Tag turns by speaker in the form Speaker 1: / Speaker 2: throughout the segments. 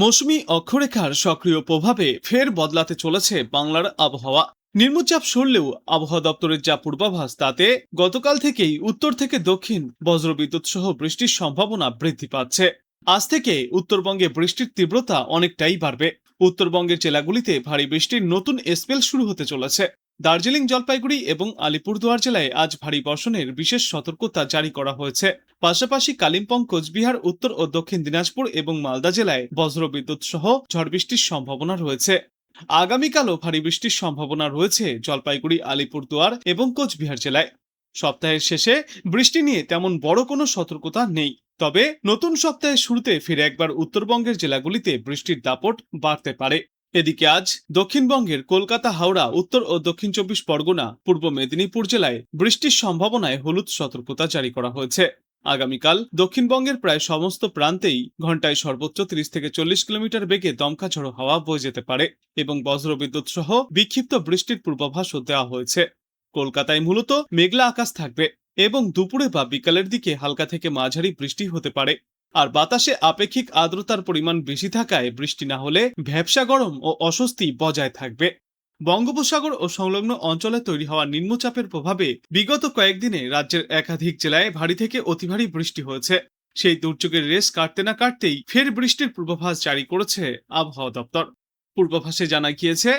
Speaker 1: মৌসুমী অক্ষরেখার সক্রিয় প্রভাবে ফের বদলাতে চলেছে বাংলার আবহাওয়া। নিম্নচাপ সরলেও আবহাওয়া দপ্তরের যা পূর্বাভাস তাতে গতকাল থেকেই উত্তর থেকে দক্ষিণ বজ্রবিদ্যুৎ সহ বৃষ্টির সম্ভাবনা বৃদ্ধি পাচ্ছে। আজ থেকে উত্তরবঙ্গে বৃষ্টির তীব্রতা অনেকটাই বাড়বে। উত্তরবঙ্গের জেলাগুলিতে ভারী বৃষ্টির নতুন স্পেল শুরু হতে চলেছে। দার্জিলিং, জলপাইগুড়ি এবং আলিপুরদুয়ার জেলায় আজ ভারী বর্ষণের বিশেষ সতর্কতা জারি করা হয়েছে। পাশাপাশি কালিম্পং, কোচবিহার, উত্তর ও দক্ষিণ দিনাজপুর এবং মালদা জেলায় বজ্রবিদ্যুৎ সহ ঝড় বৃষ্টির সম্ভাবনা রয়েছে। আগামীকালও ভারী বৃষ্টির সম্ভাবনা রয়েছে জলপাইগুড়ি, আলিপুরদুয়ার এবং কোচবিহার জেলায়। সপ্তাহের শেষে বৃষ্টি নিয়ে তেমন বড় কোনো সতর্কতা নেই, তবে নতুন সপ্তাহের শুরুতে ফিরে একবার উত্তরবঙ্গের জেলাগুলিতে বৃষ্টির দাপট বাড়তে পারে। এদিকে আজ দক্ষিণবঙ্গের কলকাতা, হাওড়া, উত্তর ও দক্ষিণ চব্বিশ পরগনা, পূর্ব মেদিনীপুর জেলায় বৃষ্টির সম্ভাবনায় হলুদ সতর্কতা জারি করা হয়েছে। আগামীকাল দক্ষিণবঙ্গের প্রায় সমস্ত প্রান্তেই ঘন্টায় সর্বোচ্চ 30 থেকে 40 কিলোমিটার বেগে দমকা ঝড়ো হাওয়া বয়ে যেতে পারে এবং বজ্রবিদ্যুৎ সহ বিক্ষিপ্ত বৃষ্টির পূর্বাভাসও দেওয়া হয়েছে। কলকাতায় মূলত মেঘলা আকাশ থাকবে এবং দুপুরে বা বিকালের দিকে হালকা থেকে মাঝারি বৃষ্টি হতে পারে। আর বাতাসে আপেক্ষিক আর্দ্রতার পরিমাণ বেশি থাকায় বৃষ্টি না হলে ভ্যাপসা গরম ও অস্বস্তি বজায় থাকবে। বঙ্গোপসাগর ও সংলগ্ন অঞ্চলে তৈরি হওয়া নিম্নচাপের প্রভাবে বিগত কয়েকদিনে রাজ্যের একাধিক জেলায় ভারী থেকে অতি ভারী বৃষ্টি হয়েছে। সেই দুর্যোগের রেশ কাটতে না কাটতেই ফের বৃষ্টির পূর্বাভাস জারি করেছে আবহাওয়া দপ্তর। পূর্বাভাসে জানা গিয়েছে,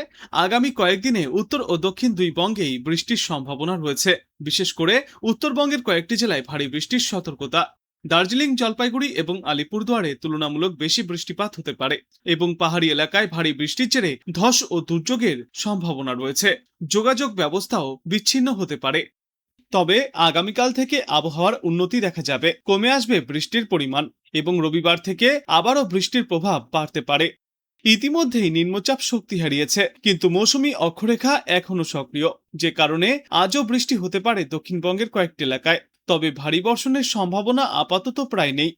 Speaker 1: আগামী কয়েকদিনে উত্তর ও দক্ষিণ দুই বঙ্গেই বৃষ্টির সম্ভাবনা রয়েছে। বিশেষ করে উত্তরবঙ্গের কয়েকটি জেলায় ভারী বৃষ্টির সতর্কতা। দার্জিলিং, জলপাইগুড়ি এবং আলিপুরদুয়ারে তুলনামূলক বেশি বৃষ্টিপাত হতে পারে এবং পাহাড়ি এলাকায় ভারী বৃষ্টির জেরে ধস ও দুর্যোগের সম্ভাবনা রয়েছে। যোগাযোগ ব্যবস্থাও বিচ্ছিন্ন হতে পারে। তবে আগামীকাল থেকে আবহাওয়ার উন্নতি দেখা যাবে, কমে আসবে বৃষ্টির পরিমাণ এবং রবিবার থেকে আবারও বৃষ্টির প্রভাব বাড়তে পারে। ইতিমধ্যেই নিম্নচাপ শক্তি হারিয়েছে, কিন্তু মৌসুমী অক্ষরেখা এখনো সক্রিয়, যে কারণে আজও বৃষ্টি হতে পারে দক্ষিণবঙ্গের কয়েকটি এলাকায়। তবে ভারী বর্ষণের সম্ভাবনা আপাতত প্রায় নেই।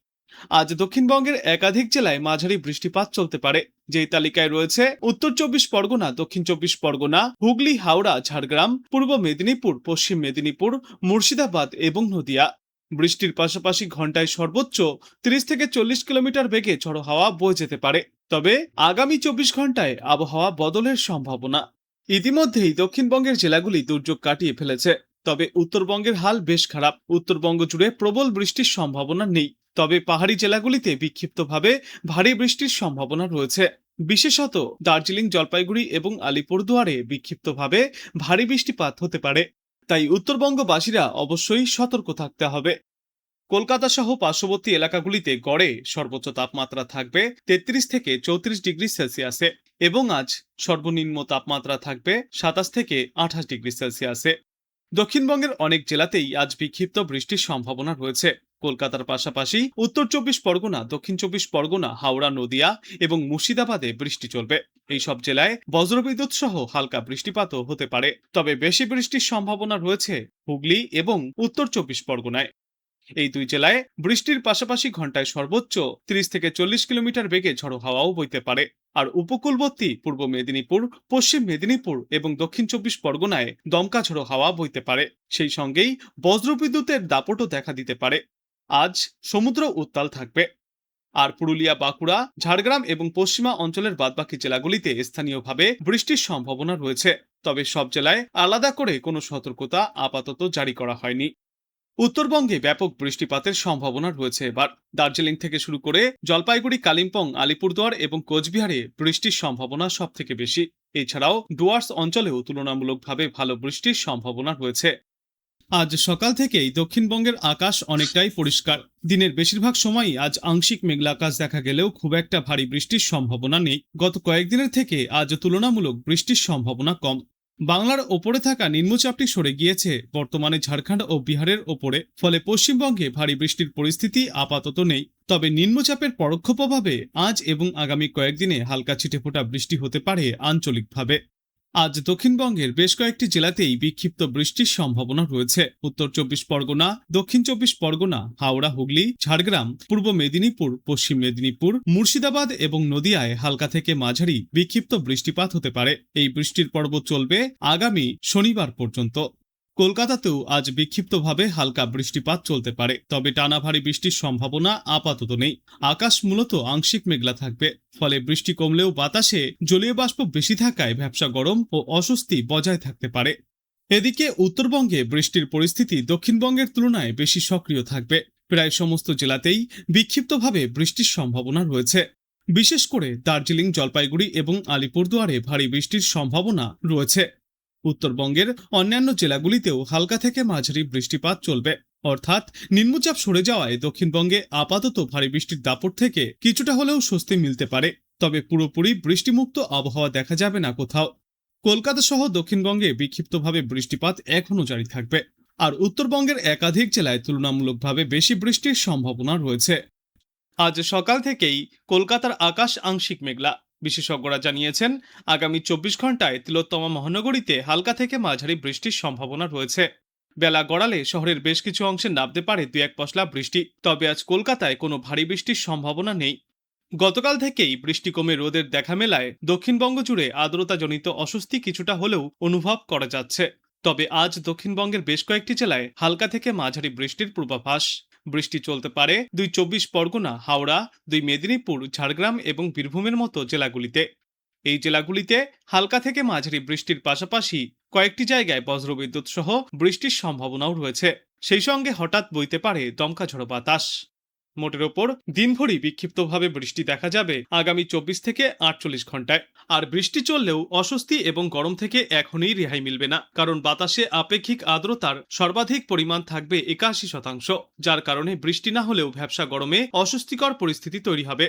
Speaker 1: আজ দক্ষিণবঙ্গের একাধিক জেলায় মাঝারি বৃষ্টিপাত চলতে পারে, যেই তালিকায় রয়েছে উত্তর চব্বিশ পরগনা, দক্ষিণ চব্বিশ পরগনা, হুগলি, হাওড়া, ঝাড়গ্রাম, পূর্ব মেদিনীপুর, পশ্চিম মেদিনীপুর, মুর্শিদাবাদ এবং নদিয়া। বৃষ্টির পাশাপাশি ঘন্টায় সর্বোচ্চ 30 থেকে 40 কিলোমিটার বেগে ঝড়ো হাওয়া বয়ে যেতে পারে। তবে আগামী 24 ঘন্টায় আবহাওয়া বদলের সম্ভাবনা। ইতিমধ্যেই দক্ষিণবঙ্গের জেলাগুলি দুর্যোগ কাটিয়ে ফেলেছে, তবে উত্তরবঙ্গের হাল বেশ খারাপ। উত্তরবঙ্গ জুড়ে প্রবল বৃষ্টির সম্ভাবনা নেই, তবে পাহাড়ি জেলাগুলিতে বিক্ষিপ্তভাবে ভারী বৃষ্টির সম্ভাবনা রয়েছে। বিশেষত দার্জিলিং, জলপাইগুড়ি এবং আলিপুরদুয়ারে বিক্ষিপ্তভাবে ভারী বৃষ্টিপাত হতে পারে। তাই উত্তরবঙ্গবাসীরা অবশ্যই সতর্ক থাকতে হবে। কলকাতা সহ পার্শ্ববর্তী এলাকাগুলিতে গড়ে সর্বোচ্চ তাপমাত্রা থাকবে 33 থেকে 34 ডিগ্রি সেলসিয়াসে এবং আজ সর্বনিম্ন তাপমাত্রা থাকবে 27 থেকে 28 ডিগ্রি সেলসিয়াসে। দক্ষিণবঙ্গের অনেক জেলাতেই আজ বিক্ষিপ্ত বৃষ্টির সম্ভাবনা রয়েছে। কলকাতার পাশাপাশি উত্তর চব্বিশ পরগনা, দক্ষিণ চব্বিশ পরগনা, হাওড়া, নদিয়া এবং মুর্শিদাবাদে বৃষ্টি চলবে। এই সব জেলায় বজ্রবিদ্যুৎ সহ হালকা বৃষ্টিপাতও হতে পারে, তবে বেশি বৃষ্টির সম্ভাবনা রয়েছে হুগলি এবং উত্তর চব্বিশ পরগনায়। এই দুই জেলায় বৃষ্টির পাশাপাশি ঘন্টায় সর্বোচ্চ 30 থেকে 40 কিলোমিটার বেগে ঝড়ো হাওয়াও বইতে পারে। আর উপকূলবর্তী পূর্ব মেদিনীপুর, পশ্চিম মেদিনীপুর এবং দক্ষিণ চব্বিশ পরগনায় দমকা ঝড়ো হাওয়া বইতে পারে। সেই সঙ্গেই বজ্রবিদ্যুতের দাপটও দেখা দিতে পারে। আজ সমুদ্র উত্তাল থাকবে। আর পুরুলিয়া, বাঁকুড়া, ঝাড়গ্রাম এবং পশ্চিমা অঞ্চলের বাদবাকি জেলাগুলিতে স্থানীয়ভাবে বৃষ্টির সম্ভাবনা রয়েছে, তবে সব জেলায় আলাদা করে কোনো সতর্কতা আপাতত জারি করা হয়নি। উত্তরবঙ্গে ব্যাপক বৃষ্টিপাতের সম্ভাবনা রয়েছে এবার। দার্জিলিং থেকে শুরু করে জলপাইগুড়ি, কালিম্পং, আলিপুরদুয়ার এবং কোচবিহারে বৃষ্টির সম্ভাবনা সব থেকে বেশি। এছাড়াও ডুয়ার্স অঞ্চলেও তুলনামূলকভাবে ভালো বৃষ্টির সম্ভাবনা রয়েছে। আজ সকাল থেকেই দক্ষিণবঙ্গের আকাশ অনেকটাই পরিষ্কার। দিনের বেশিরভাগ সময়ই আজ আংশিক মেঘলা আকাশ দেখা গেলেও খুব একটা ভারী বৃষ্টির সম্ভাবনা নেই। গত কয়েকদিনের থেকে আজ তুলনামূলক বৃষ্টির সম্ভাবনা কম। বাংলার ওপরে থাকা নিম্নচাপটি সরে গিয়েছে বর্তমানে ঝাড়খণ্ড ও বিহারের ওপরে, ফলে পশ্চিমবঙ্গে ভারী বৃষ্টির পরিস্থিতি আপাতত নেই। তবে নিম্নচাপের পরোক্ষ প্রভাবে আজ এবং আগামী কয়েকদিনে হালকা ছিটেফোঁটা বৃষ্টি হতে পারে আঞ্চলিকভাবে। আজ দক্ষিণবঙ্গের বেশ কয়েকটি জেলাতেই বিক্ষিপ্ত বৃষ্টির সম্ভাবনা রয়েছে। উত্তর চব্বিশ পরগনা, দক্ষিণ চব্বিশ পরগনা, হাওড়া, হুগলি, ঝাড়গ্রাম, পূর্ব মেদিনীপুর, পশ্চিম মেদিনীপুর, মুর্শিদাবাদ এবং নদিয়ায় হালকা থেকে মাঝারি বিক্ষিপ্ত বৃষ্টিপাত হতে পারে। এই বৃষ্টির পর্ব চলবে আগামী শনিবার পর্যন্ত। কলকাতাতেও আজ বিক্ষিপ্তভাবে হালকা বৃষ্টিপাত চলতে পারে, তবে টানা ভারী বৃষ্টির সম্ভাবনা আপাতত নেই। আকাশ মূলত আংশিক মেঘলা থাকবে, ফলে বৃষ্টি কমলেও বাতাসে জলীয় বাষ্প বেশি থাকায় ভ্যাপসা গরম ও অস্বস্তি বজায় থাকতে পারে। এদিকে উত্তরবঙ্গে বৃষ্টির পরিস্থিতি দক্ষিণবঙ্গের তুলনায় বেশি সক্রিয় থাকবে। প্রায় সমস্ত জেলাতেই বিক্ষিপ্তভাবে বৃষ্টির সম্ভাবনা রয়েছে। বিশেষ করে দার্জিলিং, জলপাইগুড়ি এবং আলিপুরদুয়ারে ভারী বৃষ্টির সম্ভাবনা রয়েছে। উত্তরবঙ্গের অন্যান্য জেলাগুলিতেও হালকা থেকে মাঝারি বৃষ্টিপাত চলবে, অর্থাৎ নিম্নচাপ সরে যাওয়ায় দক্ষিণবঙ্গে আপাতত ভারী বৃষ্টির দাপট থেকে কিছুটা হলেও স্বস্তি মিলতে পারে। তবে পুরোপুরি বৃষ্টিমুক্ত আবহাওয়া দেখা যাবে না কোথাও। কলকাতা সহ দক্ষিণবঙ্গে বিক্ষিপ্তভাবে বৃষ্টিপাত এখনও জারি থাকবে, আর উত্তরবঙ্গের একাধিক জেলায় তুলনামূলকভাবে বেশি বৃষ্টির সম্ভাবনা রয়েছে। আজ সকাল থেকেই কলকাতার আকাশ আংশিক মেঘলা। বিশেষজ্ঞরা জানিয়েছেন, আগামী 24 ঘন্টায় তিলোত্তমা মহানগরীতে হালকা থেকে মাঝারি বৃষ্টির সম্ভাবনা রয়েছে। বেলা গড়ালে শহরের বেশ কিছু অংশে নামতে পারে 2-1 পশলা বৃষ্টি, তবে আজ কলকাতায় কোনো ভারী বৃষ্টির সম্ভাবনা নেই। গতকাল থেকেই বৃষ্টি কমে রোদের দেখা মেলায় দক্ষিণবঙ্গ জুড়ে আর্দ্রতাজনিত অস্বস্তি কিছুটা হলেও অনুভব করা যাচ্ছে। তবে আজ দক্ষিণবঙ্গের বেশ কয়েকটি জেলায় হালকা থেকে মাঝারি বৃষ্টির পূর্বাভাস। বৃষ্টি চলতে পারে 2 পরগনা, হাওড়া, 2 মেদিনীপুর, ঝাড়গ্রাম এবং বীরভূমের মতো জেলাগুলিতে। এই জেলাগুলিতে হালকা থেকে মাঝারি বৃষ্টির পাশাপাশি কয়েকটি জায়গায় বজ্রবিদ্যুৎ সহ বৃষ্টির সম্ভাবনাও রয়েছে। সেই সঙ্গে হঠাৎ বইতে পারে দমকা ঝড়ো বাতাস। মোটের ওপর দিনভরই বিক্ষিপ্তভাবে বৃষ্টি দেখা যাবে আগামী 24 থেকে 48 ঘন্টায়। আর বৃষ্টি চললেও অস্বস্তি এবং গরম থেকে এখনই রেহাই মিলবে না, কারণ বাতাসে আপেক্ষিক আর্দ্রতার সর্বাধিক পরিমাণ থাকবে 81%, যার কারণে বৃষ্টি না হলেও ভ্যাপসা গরমে অস্বস্তিকর পরিস্থিতি তৈরি হবে।